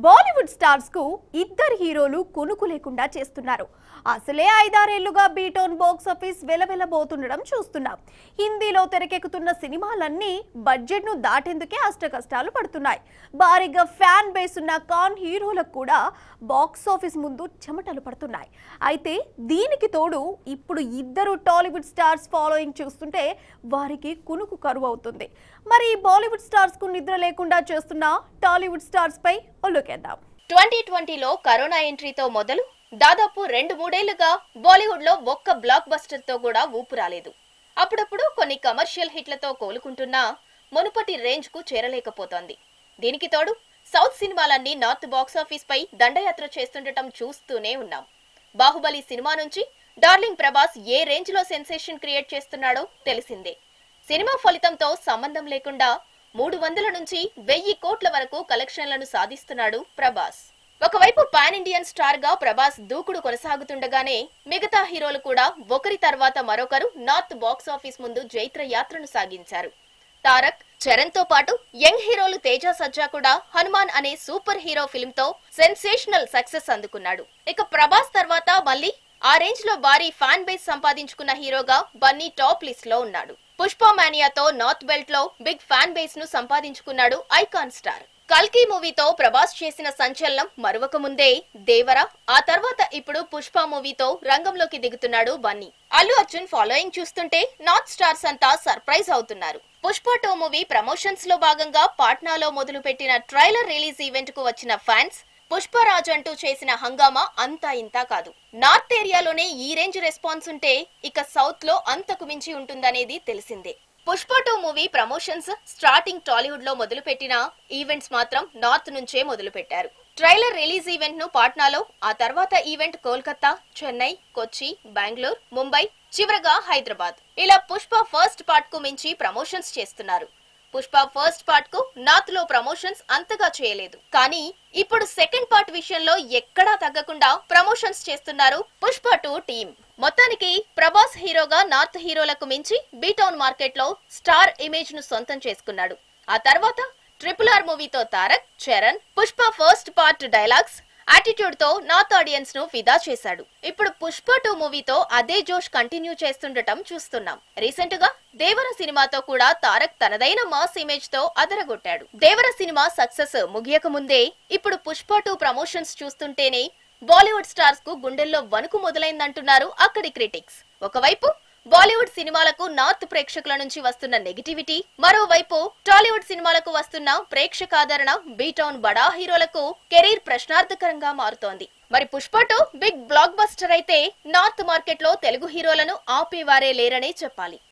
Bollywood stars కు ఇద్దరు హీరోలు కొనుకు లేకుండా చేస్తున్నారు. అసలే 5-6 ఏళ్లుగా బీటౌన్ బాక్స్ ఆఫీస్ వెలవెలబోతుండడం చూస్తున్నాం. హిందీలో తెరకెక్కుతున్న సినిమాలన్నీ బడ్జెట్ ను దాటేందుకే అష్టకష్టాలు పడుతున్నాయి. భారీగా ఫ్యాన్ బేస్ ఉన్న కాన్ హీరోలకు కూడా బాక్స్ ఆఫీస్ ముందు చెమటలు పడుతున్నాయి. అయితే దీనికి తోడు ఇప్పుడు ఇద్దరు టాలీవుడ్ స్టార్స్ ఫాలోయింగ్ చూస్తుంటే వారికి కునుకు కరువు అవుతుంది. మరి బాలీవుడ్ స్టార్స్ కు నిద్ర లేకుండా చేస్తున్న టాలీవుడ్ స్టార్స్ పై ఒళ్ళుకేద్దాం. 2020లో కరోనా ఎంట్రీతో మొదలు దాదాపు 2-3 ఏళ్లుగా బాలీవుడ్ లో ఒక్క బ్లాక్ బస్టర్ తో కూడా ఊపు రాలేదు. అప్పుడప్పుడు కొన్ని కమర్షియల్ హిట్లతో కోలుకుంటున్నా మునుపటి రేంజ్ కు చేరలేకపోతోంది. దీనికి తోడు సౌత్ సినిమాలన్నీ నార్త్ బాక్స్ ఆఫీస్ పై దండయాత్ర చేస్తుండటం చూస్తూనే ఉన్నాం. బాహుబలి సినిమా నుంచి డార్లింగ్ ప్రభాస్ ఏ రేంజ్ లో సెన్సేషన్ క్రియేట్ చేస్తున్నాడో తెలిసిందే. సినిమా ఫలితంతో సంబంధం లేకుండా 300 నుంచి 1000 కోట్ల వరకు కలెక్షన్లను సాధిస్తున్నాడు ప్రభాస్. ఒకవైపు పాన్ ఇండియన్ స్టార్ గా ప్రభాస్ దూకుడు కొనసాగుతుండగానే మిగతా హీరోలు కూడా ఒకరి తర్వాత మరొకరు నార్త్ బాక్స్ ఆఫీస్ ముందు జైత్ర యాత్రను సాగించారు. తారక్, చరణ్ తో పాటు యంగ్ హీరోలు తేజ సజ్జా కూడా హనుమాన్ అనే సూపర్ హీరో ఫిల్మ్ తో సెన్సేషనల్ సక్సెస్ అందుకున్నాడు. ఇక ప్రభాస్ తర్వాత మళ్ళీ ఆ రేంజ్ లో భారీ ఫ్యాన్ బేస్ సంపాదించుకున్న హీరోగా బన్నీ టాప్ లిస్ట్ లో ఉన్నాడు. పుష్ప మానియాతో నార్త్ బెల్ట్ లో బిగ్ ఫ్యాన్ బేస్ ను సంపాదించుకున్నాడు ఐకాన్ స్టార్. కల్కి మూవీతో ప్రభాస్ చేసిన సంచలనం మరొక ముందే దేవర, ఆ తర్వాత ఇప్పుడు పుష్ప మూవీతో రంగంలోకి దిగుతున్నాడు బన్నీ. అల్లు అర్జున్ ఫాలోయింగ్ చూస్తుంటే నార్త్ స్టార్స్ అంతా సర్ప్రైజ్ అవుతున్నారు. పుష్ప 2 మూవీ ప్రమోషన్స్ లో భాగంగా పాట్నాలో మొదలు పెట్టిన ట్రైలర్ రిలీజ్ ఈవెంట్ కు వచ్చిన ఫ్యాన్స్ పుష్పరాజ్ అంటూ చేసిన హంగామా అంతా ఇంతా కాదు. నార్త్ ఏరియాలోనే ఈ రేంజ్ రెస్పాన్స్ ఉంటే ఇక సౌత్ లో అంతకు మించి ఉంటుందనేది తెలిసిందే. Pushpa 2 movie promotions starting Tollywood లో మొదలు పెట్టిన ఈవెంట్స్ మాత్రం నార్త్ నుంచే మొదలు పెట్టారు. ట్రైలర్ రిలీజ్ ఈవెంట్ ను పాట్నాలో, ఆ తర్వాత ఈవెంట్ కోల్కతా, చెన్నై, కొచ్చి, బెంగళూరు, ముంబై, చివరగా హైదరాబాద్. ఇలా పుష్ప ఫస్ట్ పార్ట్ కు మించి ప్రమోషన్స్ చేస్తున్నారు. పుష్ప ఫస్ట్ పార్ట్ కు నార్త్ లో ప్రమోషన్స్ అంతగా చేయలేదు. కానీ ఇప్పుడు సెకండ్ పార్ట్ విషయంలో ఎక్కడా తగ్గకుండా ప్రమోషన్స్ చేస్తున్నారు పుష్ప 2 టీమ్. మొత్తానికి ప్రభాస్ హీరోగా నార్త్ హీరోలకు మించి బీటౌన్ మార్కెట్ లో స్టార్ ఇమేజ్ ను సొంతం చేసుకున్నాడు. ఆ తర్వాత RRR మూవీతో Tarak, Charan Pushpa first part dialogues, attitude తో నార్త్ ఆడియన్స్ ను ఫిదా చేశాడు. ఇప్పుడు పుష్ప 2 మూవీతో అదే జోష్ కంటిన్యూ చేస్తుండటం చూస్తున్నాం. రీసెంట్ గా దేవర సినిమాతో కూడా తారక్ తనదైన మాస్ ఇమేజ్ తో అదరగొట్టాడు. దేవర సినిమా సక్సెస్ ముగియక ముందే ఇప్పుడు పుష్ప 2 ప్రమోషన్స్ చూస్తుంటేనే బాలీవుడ్ స్టార్స్ కు గుండెల్లో వణుకు మొదలైందంటున్నారు అక్కడి క్రిటిక్స్. ఒకవైపు బాలీవుడ్ సినిమాలకు నార్త్ ప్రేక్షకుల నుంచి వస్తున్న నెగిటివిటీ, మరోవైపు టాలీవుడ్ సినిమాలకు వస్తున్న ప్రేక్షకాదరణ బీటౌన్ బడా హీరోలకు కెరీర్ ప్రశ్నార్థకరంగా మారుతోంది. మరి పుష్ప 2 బిగ్ బ్లాక్ బస్టర్ అయితే నార్త్ మార్కెట్ లో తెలుగు హీరోలను ఆపేవారే లేరనే చెప్పాలి.